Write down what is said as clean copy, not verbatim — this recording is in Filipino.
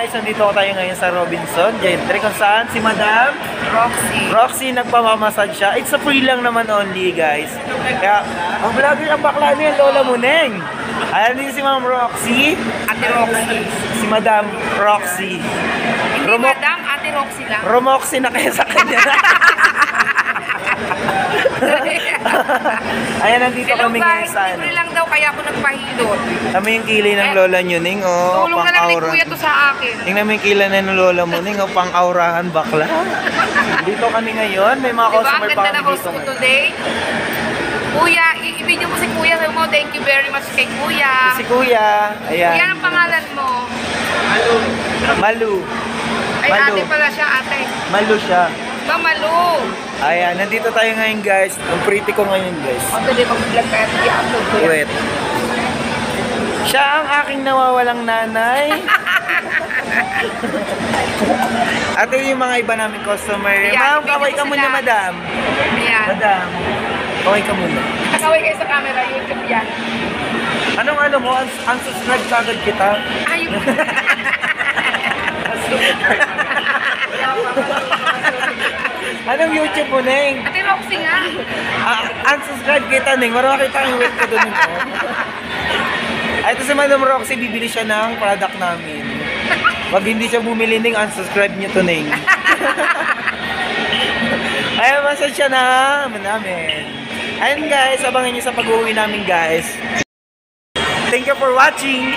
guys, nandito tayo ngayon sa Robinson Gentry kung saan si Madam Roxy nagpamamassage siya. It's a free lang naman only guys. Kaya ang vlogger ang bakla niya, Lola Muneng. Ayan din si Ma'am Roxy. Ate Roxy. Si Madam Roxy. Hindi Madam, Ate Roxy lang. Romoxy na kaya sa kanya. Ayan, nandito kami ngayon sa ano. Libre lang daw kaya ako nagpahilot. Kami yung kilay ng Lola Nyuning, oh, Tulong na lang ni pang-aura. Kuya to sa akin. Tingnan mo yung kilay ng Lola Muning, oh, pang-aurahan bakla. Dito kami ngayon, may mga Diba, customer ang pa ganda kami na host dito ko ngayon. today. Kuya, i-video mo si Kuya. Sabi mo, thank you very much kay Kuya. Si Kuya, ayan. Kuya, ang pangalan mo? Malu. Ay, Malu. ate pala siya, ate. Malu siya. Ba, Malu. Ayan, nandito tayo ngayon guys. Ang pretty ko ngayon guys. Ang tuloy mag-vlog kaya i-upload ko yan. Wait. Siya ang aking nawawalang nanay. Ate yung mga iba namin customer. Ayan, Ma'am, ibigay kaway ko ka muna, sila. madam. Ayan. Madam, kaway ka muna. Nakaway kayo sa camera, YouTube yan. Anong ano mo? Unsubscribe kagad kita. Ayun. Anong YouTube mo, Neng? Ate Roxy nga. Unsubscribe kita, Neng. Marami kita ang wait ka doon. Ay, ito si Madam Roxy, bibili siya ng product namin. Pag hindi siya bumili, Neng, unsubscribe niyo to, Neng. Ay, massage siya namin. Ayun guys, abangan niyo sa pag-uwi namin guys. Thank you for watching.